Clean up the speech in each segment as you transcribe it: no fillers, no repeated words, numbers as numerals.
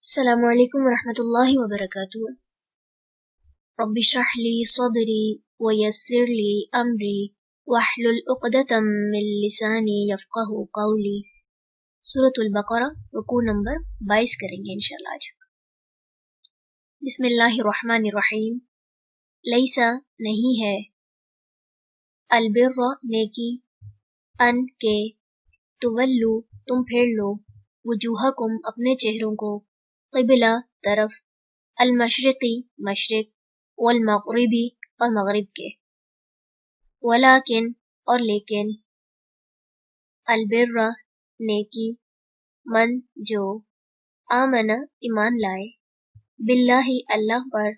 السلام علیکم ورحمۃ اللہ وبرکاتہ۔ رب اشرح لی صدری ویسر لی امری واحلل عقدۃ من لسانی یفقہوا قولی۔ سورۃ البقرہ رکوع نمبر 22 کریں گے انشاءاللہ آج۔ بسم اللہ الرحمن الرحیم۔ لیسا نہیں ہے، البر نیکی، ان کے، تولو تم پھیر لو، وجوہکم اپنے چہروں کو، قبلہ طرف، المشرقی مشرق، والمغربی اور مغرب کے، ولیکن اور لیکن، البر نیکی، من جو، آمن ایمان لائے، باللہ اللہ پر،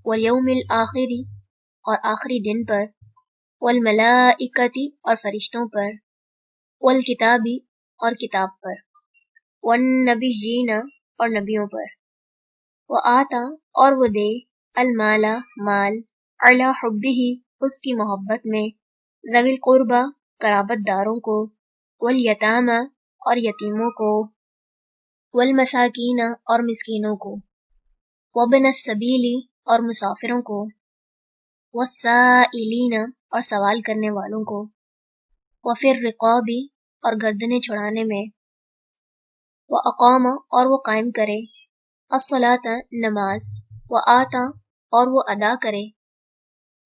والیوم الآخر اور آخری دن پر، والملائکۃ اور فرشتوں پر، والکتاب اور کتاب پر، والنبیین اور نبیوں پر، وآتا اور وہ دے، المال مال، علی حبہ اس کی محبت میں، ذوی القربہ قرابت داروں کو، والیتامی اور یتیموں کو، والمساکین اور مسکینوں کو، وابن السبیل اور مسافروں کو، والسائلین اور سوال کرنے والوں کو، وفی الرقاب اور گردنیں چھڑانے میں، واقام اور وہ قائم کرے، الصلاۃ نماز، وآتا اور وہ ادا کرے،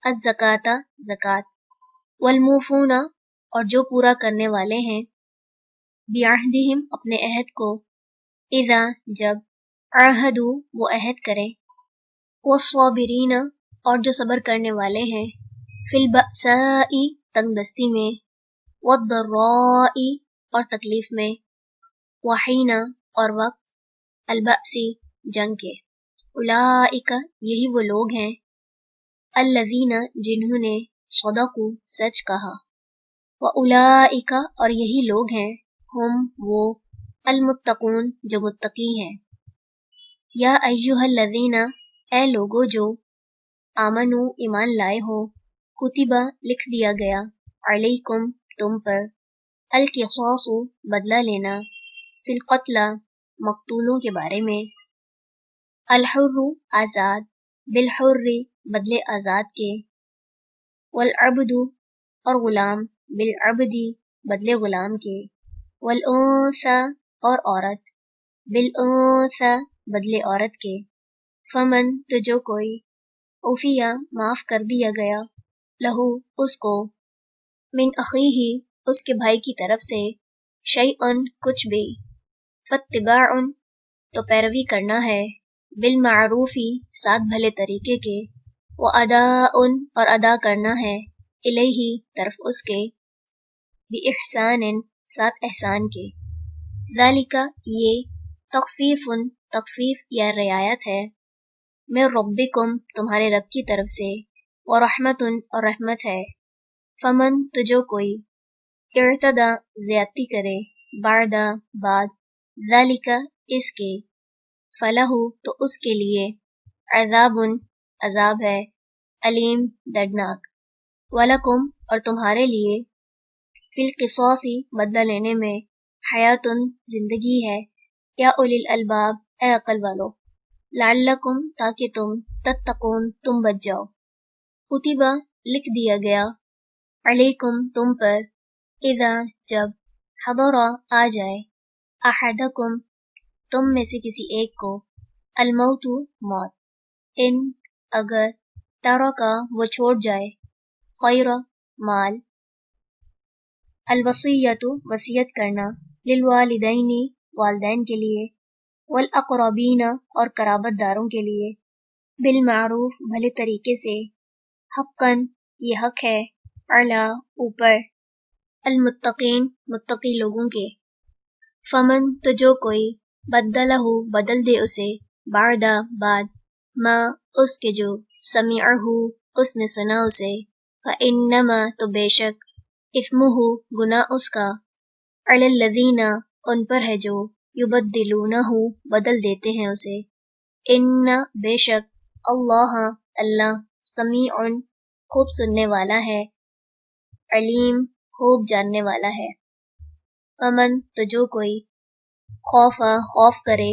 الزکوٰۃ زکوٰۃ، والموفون اور جو پورا کرنے والے ہیں، بعہدہم اپنے عہد کو، اذا جب، عاہدوا وہ عہد کریں، والصابرین اور جو صبر کرنے والے ہیں، فی البأساء تنگ دستی میں، والضراء اور تکلیف میں، وحین اور وقت، البأس جنگ کے، اولئک یہی وہ لوگ ہیں، الذین جنہوں نے، صدقوا سچ کہا، واولئک اور یہی لوگ ہیں، ہم وہ، المتقون جو متقی ہیں۔ یا ایھا الذین اے لوگو جو، آمنو ایمان لائے ہو، کتبہ لکھ دیا گیا، علیکم تم پر، القصاص بدلہ لینا، فی القتلی مقتولوں کے بارے میں، الحر آزاد، بالحر بدلے آزاد کے، والعبد اور غلام، بالعبد بدلے غلام کے، والانثی اور عورت، بالانثی بدلے عورت کے، فمن تو جو کوئی، عفیا معاف کر دیا گیا، لہو اس کو، من اخیہ اس کے بھائی کی طرف سے، شیئن کچھ بھی، فاتباع تو پیروی کرنا ہے، بالمعروف ساتھ بھلے طریقے کے، واداء اور ادا کرنا ہے، الیہ طرف اس کے، باحسان ساتھ احسان کے، ذالک یہ، تخفیف تخفیف یا رعایت ہے، من ربکم تمہارے رب کی طرف سے، ورحمت اور رحمت ہے، فمن تو جو کوئی، ارتدی زیادتی کرے، بعد بعد، ذالک اس کے، فلہ تو اس کے لیے، عذاب عذاب ہے، علیم دردناک، ولکم اور تمہارے لیے، فی القصاص بدلہ لینے میں، حیات زندگی ہے، یا اولی الالباب اے عقل والو، لعلکم تاکہ تم، تتقون تم بچ جاؤ، کتبہ لکھ دیا گیا، علیکم تم پر، اذا جب، حضر آ جائے، احدکم تم میں سے کسی ایک کو، الموت موت، ان اگر، ترکا وہ چھوڑ جائے، خیر مال، الوصیۃ وصیت کرنا، للوالدین والدین کے لیے، والاقربین اور قرابت داروں کے لیے، بالمعروف بھلے طریقے سے، حقا یہ حق ہے، علی اوپر، المتقین متقی لوگوں کے، فمن تو جو کوئی، بدلہ بدل دے اسے، بعد بعد، ما اس کے جو، سمعہ اس نے سنا اسے، فإنما تو بے شک، اثمہ گناہ اس کا، علی الذین ان پر ہے جو، یبدلونہ بدل دیتے ہیں اسے، ان بے شک، اللہ اللہ، سمیع خوب سننے والا ہے، علیم خوب جاننے والا ہے، فمن تو جو کوئی، خوف کرے،